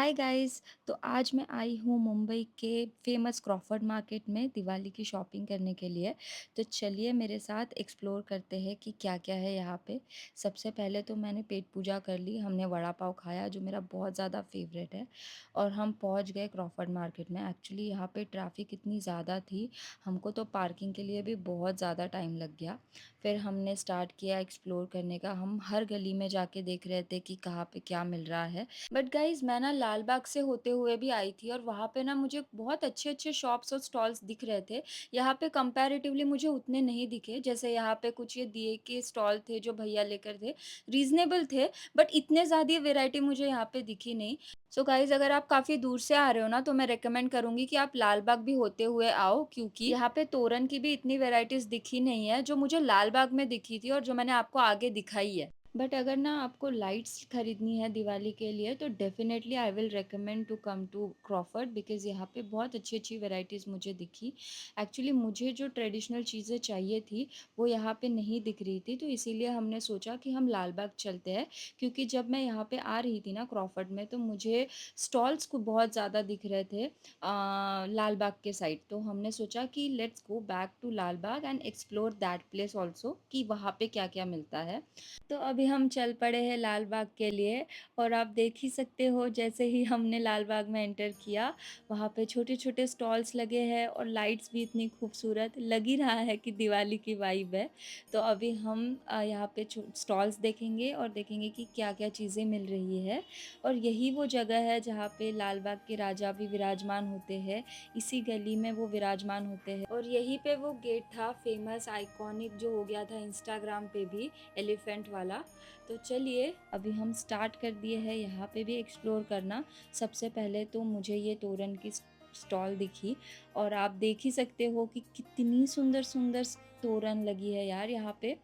Hi guys. तो आज मैं आई हूँ मुंबई के फेमस क्रॉफर्ड मार्केट में दिवाली की शॉपिंग करने के लिए। तो चलिए मेरे साथ एक्सप्लोर करते हैं कि क्या क्या है यहाँ पे। सबसे पहले तो मैंने पेट पूजा कर ली, हमने वड़ा पाव खाया जो मेरा बहुत ज़्यादा फेवरेट है। और हम पहुँच गए क्रॉफर्ड मार्केट में। एक्चुअली यहाँ पे ट्रैफिक इतनी ज़्यादा थी, हमको तो पार्किंग के लिए भी बहुत ज़्यादा टाइम लग गया। फिर हमने स्टार्ट किया एक्सप्लोर करने का। हम हर गली में जाके देख रहे थे कि कहाँ पे क्या मिल रहा है। बट गाइज़ मैं ना लाल बाग से होते हुए भी आई थी और वहाँ पे ना मुझे बहुत अच्छे-अच्छे शॉप्स और स्टॉल्स दिख रहे थे। यहाँ पे कंपैरेटिवली मुझे उतने नहीं दिखे, जैसे यहाँ पे कुछ ये दिए के स्टॉल थे जो भैया लेकर थे, रीज़नेबल थे, बट इतने ज़्यादा वैरायटी मुझे यहाँ पे दिखी नहीं। सो गाइज़ अगर आप काफ़ी दूर से आ रहे हो ना, तो मैं रिकमेंड करूँगी कि आप लाल बाग भी होते हुए आओ, क्योंकि यहाँ पे तोरण की भी इतनी वैराइटीज़ दिखी नहीं है जो मुझे लाल बाग में दिखी थी और जो मैंने आपको आगे दिखाई है। बट अगर ना आपको लाइट्स खरीदनी है दिवाली के लिए, तो definitely I will recommend to come to Crawford, because यहाँ पे बहुत अच्छी-अच्छी वैराइटीज़ मुझे दिखी। एक्चुअली मुझे जो ट्रेडिशनल चीज़ें चाहिए थी, वो यहाँ पे नहीं दिख रही थी, तो इसीलिए हमने सोचा कि हम लाल बाग चलते हैं। क्योंकि जब मैं यहाँ पे आ रही थी ना क्रॉफर्ड में, तो मुझे स्टॉल्स को बहुत ज़्यादा दिख रहे थे लाल बाग के साइड। तो हमने सोचा कि let's go back to Lal Baug and explore that place also, कि वहाँ पे क्या-क्या मिलता है। तो अभी हम चल पड़े हैं लाल बाग के लिए। और आप देख ही सकते हो, जैसे ही हमने लाल बाग में एंटर किया, वहाँ पे छोटे-छोटे स्टॉल्स लगे हैं और लाइट्स भी इतनी खूबसूरत लग ही रहा है कि दिवाली की वाइब है। तो अभी हम यहाँ पे स्टॉल्स देखेंगे और देखेंगे कि क्या-क्या चीज़ें मिल रही है। और यही वो जगह है जहाँ पे लाल बाग के राजा भी विराजमान होते हैं। इसी गली में वो विराजमान होते हैं और यहीं पे वो गेट था फेमस आइकॉनिक, जो हो गया था इंस्टाग्राम पे भी, एलिफेंट वाला। तो चलिए अभी हम स्टार्ट कर दिए हैं यहाँ पे भी एक्सप्लोर करना। सबसे पहले तो मुझे ये तोरण की स्टॉल दिखी और आप देख ही सकते हो कि कितनी सुंदर सुंदर तोरण लगी है यार यहाँ पे।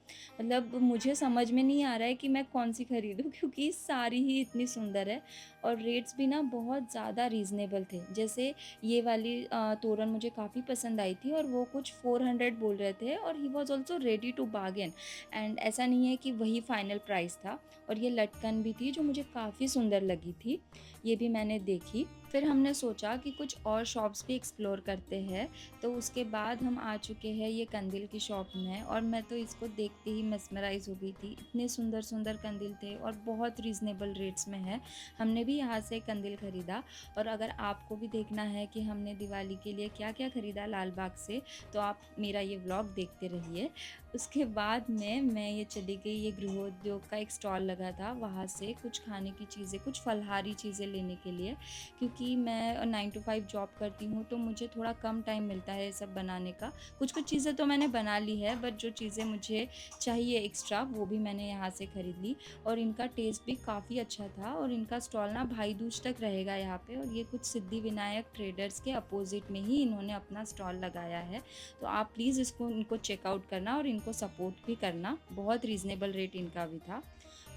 मतलब मुझे समझ में नहीं आ रहा है कि मैं कौन सी खरीदूँ क्योंकि सारी ही इतनी सुंदर है। और रेट्स भी ना बहुत ज़्यादा रीज़नेबल थे। जैसे ये वाली तोरण मुझे काफ़ी पसंद आई थी और वो कुछ 400 बोल रहे थे और he was also ready to bargain. And ऐसा नहीं है कि वही फाइनल प्राइस था। और ये लटकन भी थी जो मुझे काफ़ी सुंदर लगी थी, ये भी मैंने देखी। फिर हमने सोचा कि कुछ और शॉप्स भी एक्सप्लोर करते हैं। तो उसके बाद हम आ चुके हैं ये कंदील की शॉप में और मैं तो इसको देखते ही मेस्मराइज़ हो गई थी। इतने सुंदर सुंदर कंदील थे और बहुत रीज़नेबल रेट्स में है। हमने भी यहाँ से कंदील ख़रीदा। और अगर आपको भी देखना है कि हमने दिवाली के लिए क्या क्या ख़रीदा लाल बाग से, तो आप मेरा ये व्लॉग देखते रहिए। उसके बाद में मैं ये चली गई, ये गृहोद्योग का एक स्टॉल लगा था, वहाँ से कुछ खाने की चीज़ें, कुछ फलाहारी चीज़ें लेने के लिए। क्योंकि मैं 9 टू 5 जॉब करती हूँ, तो मुझे थोड़ा कम टाइम मिलता है ये सब बनाने का। कुछ-कुछ चीज़ें तो मैंने बना ली है, बट जो चीज़ें मुझे चाहिए एक्स्ट्रा, वो भी मैंने यहाँ से खरीद ली। और इनका टेस्ट भी काफ़ी अच्छा था और इनका स्टॉल ना भाई दूज तक रहेगा यहाँ पे। और ये कुछ सिद्धिविनायक ट्रेडर्स के अपोज़िट में ही इन्होंने अपना स्टॉल लगाया है। तो आप प्लीज़ इनको चेकआउट करना और इनको सपोर्ट भी करना। बहुत रीज़नेबल रेट इनका भी था।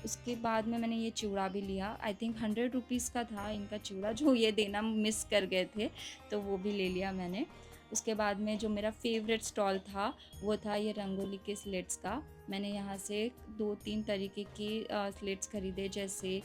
उसके बाद में मैंने ये चिवड़ा भी लिया, आई थिंक 100 रुपीज़ का था इनका चिवड़ा, जो ये देना मिस कर गए थे, तो वो भी ले लिया मैंने। उसके बाद में जो मेरा फेवरेट स्टॉल था, वो था ये रंगोली के स्लेट्स का। मैंने यहाँ से 2-3 तरीके के स्लेट्स खरीदे, जैसे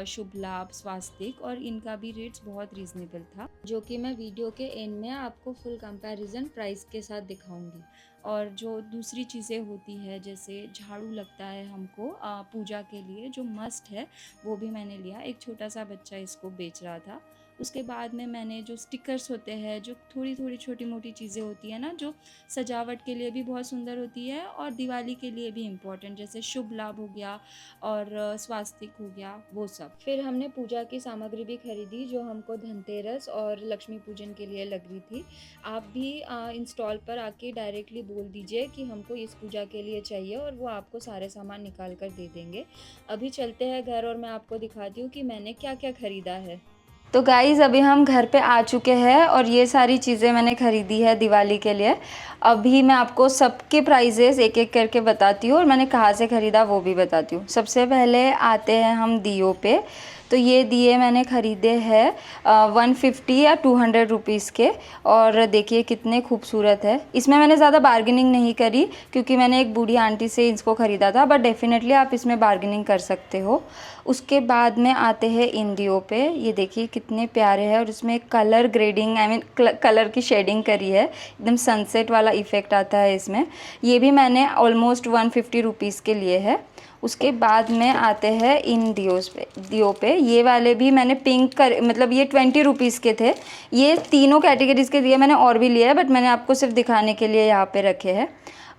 शुभ लाभ, स्वास्तिक, और इनका भी रेट्स बहुत रीज़नेबल था, जो कि मैं वीडियो के एंड में आपको फुल कंपैरिजन प्राइस के साथ दिखाऊंगी। और जो दूसरी चीज़ें होती है, जैसे झाड़ू लगता है हमको पूजा के लिए, जो मस्ट है, वो भी मैंने लिया। एक छोटा सा बच्चा इसको बेच रहा था। उसके बाद में मैंने जो स्टिकर्स होते हैं, जो थोड़ी थोड़ी छोटी मोटी चीज़ें होती है ना, जो सजावट के लिए भी बहुत सुंदर होती है और दिवाली के लिए भी इम्पोर्टेंट, जैसे शुभ लाभ हो गया और स्वास्तिक हो गया, वो सब। फिर हमने पूजा की सामग्री भी खरीदी जो हमको धनतेरस और लक्ष्मी पूजन के लिए लग रही थी। आप भी इन स्टॉल पर आके डायरेक्टली बोल दीजिए कि हमको इस पूजा के लिए चाहिए और वो आपको सारे सामान निकाल कर दे देंगे। अभी चलते हैं घर और मैं आपको दिखाती हूँ कि मैंने क्या क्या ख़रीदा है। तो गाइज़ अभी हम घर पे आ चुके हैं और ये सारी चीज़ें मैंने ख़रीदी है दिवाली के लिए। अभी मैं आपको सबके प्राइजेस एक एक करके बताती हूँ और मैंने कहाँ से ख़रीदा वो भी बताती हूँ। सबसे पहले आते हैं हम दियों पे। तो ये दिए मैंने ख़रीदे हैं 150 या 200 रुपीज़ के। और देखिए कितने खूबसूरत है। इसमें मैंने ज़्यादा बार्गेनिंग नहीं करी क्योंकि मैंने एक बूढ़ी आंटी से इसको ख़रीदा था, बट डेफ़िनेटली आप इसमें बार्गेनिंग कर सकते हो। उसके बाद में आते हैं इन दियों पे। ये देखिए कितने प्यारे हैं और इसमें कलर ग्रेडिंग कलर की शेडिंग करी है, एकदम सनसेट वाला इफ़ेक्ट आता है इसमें। ये भी मैंने ऑलमोस्ट 150 रुपीज़ के लिए है। उसके बाद में आते हैं इन दियों पे। ये वाले भी मैंने पिंक कर मतलब ये 20 रुपीज़ के थे। ये तीनों कैटेगरीज़ के दिए मैंने और भी लिए है, बट मैंने आपको सिर्फ दिखाने के लिए यहाँ पे रखे हैं।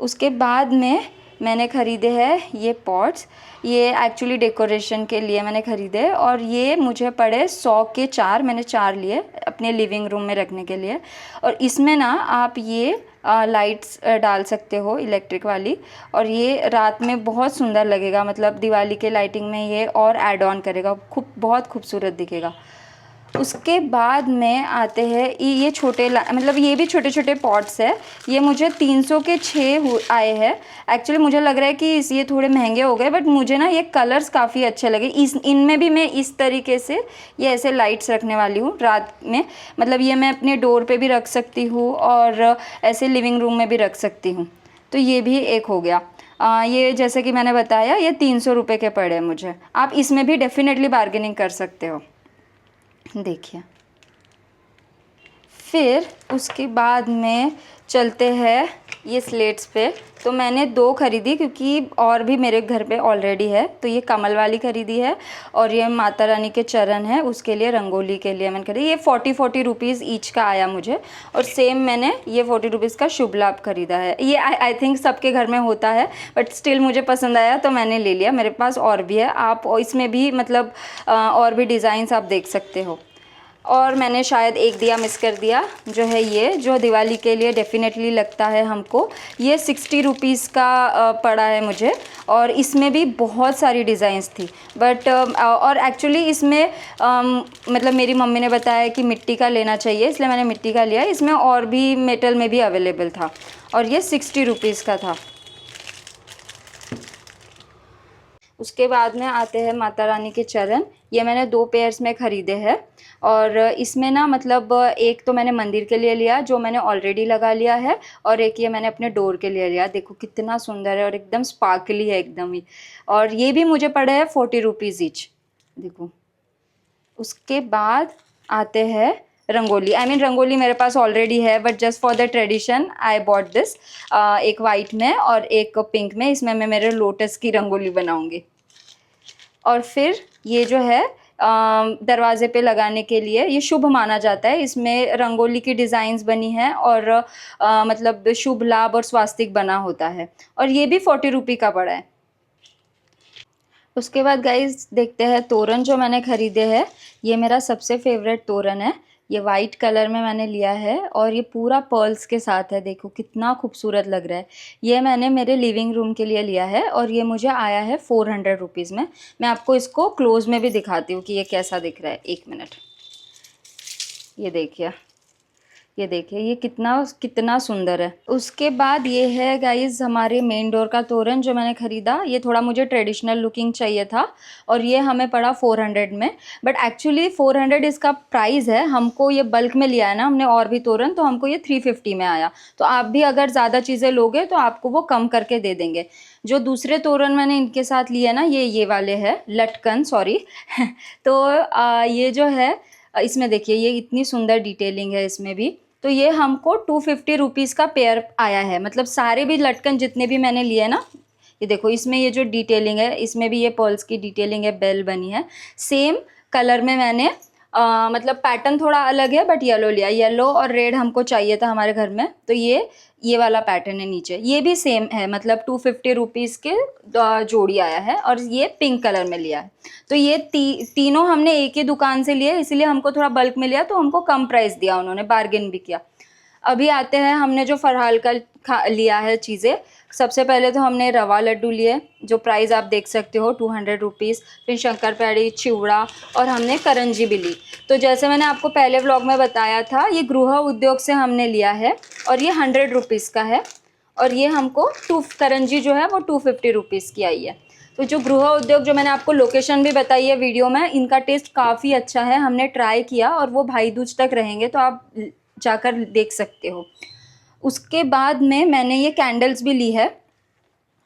उसके बाद में मैंने ख़रीदे हैं ये पॉट्स। ये एक्चुअली डेकोरेशन के लिए मैंने ख़रीदे और ये मुझे पड़े 100 के 4। मैंने 4 लिए अपने लिविंग रूम में रखने के लिए। और इसमें ना आप ये लाइट्स डाल सकते हो इलेक्ट्रिक वाली, और ये रात में बहुत सुंदर लगेगा। मतलब दिवाली के लाइटिंग में ये और ऐड ऑन करेगा, बहुत खूबसूरत दिखेगा। उसके बाद में आते हैं ये छोटे मतलब ये भी छोटे छोटे पॉट्स है। ये मुझे 300 के 6 आए हैं। एक्चुअली मुझे लग रहा है कि ये थोड़े महंगे हो गए, बट मुझे ना ये कलर्स काफ़ी अच्छे लगे। इनमें भी मैं इस तरीके से ये ऐसे लाइट्स रखने वाली हूँ रात में। मतलब ये मैं अपने डोर पे भी रख सकती हूँ और ऐसे लिविंग रूम में भी रख सकती हूँ। तो ये भी एक हो गया। ये जैसे कि मैंने बताया ये 300 रुपये के पड़े मुझे। आप इसमें भी डेफिनेटली बार्गेनिंग कर सकते हो। देखिए फिर उसके बाद में चलते हैं ये स्लेट्स पे। तो मैंने 2 ख़रीदी क्योंकि और भी मेरे घर पे ऑलरेडी है। तो ये कमल वाली ख़रीदी है और ये माता रानी के चरण है, उसके लिए रंगोली के लिए मैंने खरीदी। ये 40 रुपीज़ ईच का आया मुझे। और सेम मैंने ये 40 रुपीज़ का शुभ लाभ ख़रीदा है। ये आई थिंक सबके घर में होता है, बट स्टिल मुझे पसंद आया तो मैंने ले लिया। मेरे पास और भी है, आप इसमें भी मतलब और भी डिज़ाइंस आप देख सकते हो। और मैंने शायद एक दिया मिस कर दिया, जो है ये जो दिवाली के लिए डेफ़िनेटली लगता है हमको। ये 60 रुपीज़ का पड़ा है मुझे। और इसमें भी बहुत सारी डिज़ाइंस थी, बट और एक्चुअली इसमें मतलब मेरी मम्मी ने बताया कि मिट्टी का लेना चाहिए, इसलिए मैंने मिट्टी का लिया। इसमें और भी मेटल में भी अवेलेबल था और ये 60 रुपीज़ का था। उसके बाद में आते हैं माता रानी के चरण। ये मैंने 2 पेयर्स में ख़रीदे हैं। और इसमें ना मतलब एक तो मैंने मंदिर के लिए लिया जो मैंने ऑलरेडी लगा लिया है, और एक ये मैंने अपने डोर के लिए लिया। देखो कितना सुंदर है और एकदम स्पार्कली है एकदम ही। और ये भी मुझे पड़े हैं 40 रुपीज़ ईच। देखो उसके बाद आते हैं रंगोली। रंगोली मेरे पास ऑलरेडी है, but just for the tradition I bought this. एक वाइट में और एक पिंक में। इसमें मैं मेरे लोटस की रंगोली बनाऊंगी। और फिर ये जो है दरवाज़े पे लगाने के लिए, ये शुभ माना जाता है। इसमें रंगोली की डिज़ाइंस बनी हैं और मतलब शुभ लाभ और स्वास्तिक बना होता है। और ये भी 40 रुपये का पड़ा है। उसके बाद गाइस देखते हैं तोरण जो मैंने ख़रीदे हैं। ये मेरा सबसे फेवरेट तोरण है। ये वाइट कलर में मैंने लिया है और ये पूरा पर्ल्स के साथ है। देखो कितना खूबसूरत लग रहा है। ये मैंने मेरे लिविंग रूम के लिए लिया है और ये मुझे आया है 400 रुपीज़ में। मैं आपको इसको क्लोज में भी दिखाती हूँ कि ये कैसा दिख रहा है। 1 मिनट। ये देखिए ये कितना सुंदर है। उसके बाद ये है गाइस हमारे मेन डोर का तोरण जो मैंने ख़रीदा। ये थोड़ा मुझे ट्रेडिशनल लुकिंग चाहिए था और ये हमें पड़ा 400 में। बट एक्चुअली 400 इसका प्राइस है। हमको ये बल्क में लिया है ना हमने और भी तोरण, तो हमको ये 350 में आया। तो आप भी अगर ज़्यादा चीज़ें लोगे तो आपको वो कम करके दे देंगे। जो दूसरे तोरण मैंने इनके साथ लिए ना, ये वाले है लटकन, सॉरी तो ये जो है इसमें देखिए ये इतनी सुंदर डिटेलिंग है इसमें भी। तो ये हमको 250 रुपीज़ का पेयर आया है। मतलब सारे भी लटकन जितने भी मैंने लिए ना, ये देखो इसमें ये जो डिटेलिंग है, इसमें भी ये पर्ल्स की डिटेलिंग है, बेल बनी है। सेम कलर में मैंने मतलब पैटर्न थोड़ा अलग है, बट येलो लिया। येलो और रेड हमको चाहिए था हमारे घर में, तो ये वाला पैटर्न है नीचे। ये भी सेम है, मतलब 250 रुपीज़ के जोड़ी आया है और ये पिंक कलर में लिया है। तो ये तीनों हमने एक ही दुकान से लिए, इसलिए हमको थोड़ा बल्क में लिया तो हमको कम प्राइस दिया उन्होंने, बार्गेन भी किया। अभी आते हैं हमने जो फरहाल का लिया है चीज़ें। सबसे पहले तो हमने रवा लड्डू लिए जो प्राइस आप देख सकते हो 200 रुपीज़। फिर शंकरपाड़ी, चिवड़ा और हमने करंजी भी ली। तो जैसे मैंने आपको पहले व्लॉग में बताया था, ये गृह उद्योग से हमने लिया है और ये 100 रुपीज़ का है। और ये हमको करंजी जो है वो 250 रुपीज़ की आई है। तो जो गृह उद्योग जो मैंने आपको लोकेशन भी बताई है वीडियो में, इनका टेस्ट काफ़ी अच्छा है, हमने ट्राई किया और वो भाई दूज तक रहेंगे, तो आप जाकर देख सकते हो। उसके बाद में मैंने ये कैंडल्स भी ली है।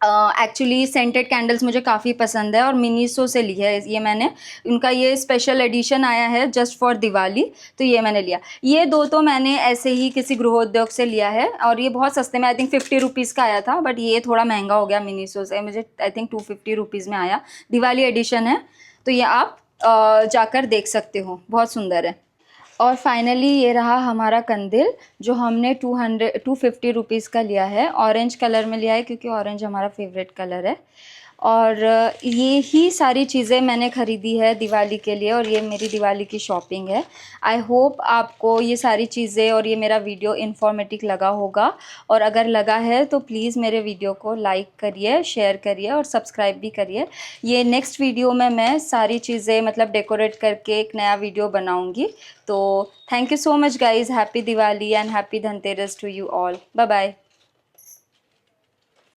एक्चुअली सेंटेड कैंडल्स मुझे काफ़ी पसंद है और मिनीसो से ली है ये मैंने। उनका ये स्पेशल एडिशन आया है जस्ट फॉर दिवाली, तो ये मैंने लिया। ये दो तो मैंने ऐसे ही किसी गृहोद्योग से लिया है और ये बहुत सस्ते में, आई थिंक 50 रुपीज़ का आया था, बट ये थोड़ा महंगा हो गया मिनीसो से, मुझे आई थिंक 250 रुपीज़ में आया। दिवाली एडिशन है, तो ये आप जाकर देख सकते हो, बहुत सुंदर है। और फाइनली ये रहा हमारा कंदिल, जो हमने 250 रुपीज़ का लिया है। ऑरेंज कलर में लिया है क्योंकि ऑरेंज हमारा फेवरेट कलर है। और ये ही सारी चीज़ें मैंने ख़रीदी है दिवाली के लिए, और ये मेरी दिवाली की शॉपिंग है। आई होप आपको ये सारी चीज़ें और ये मेरा वीडियो इन्फॉर्मेटिव लगा होगा, और अगर लगा है तो प्लीज़ मेरे वीडियो को लाइक करिए, शेयर करिए और सब्सक्राइब भी करिए। ये नेक्स्ट वीडियो में मैं सारी चीज़ें मतलब डेकोरेट करके एक नया वीडियो बनाऊँगी। तो thank you so much guys, happy Diwali and happy Dhanteras to you all. Bye bye.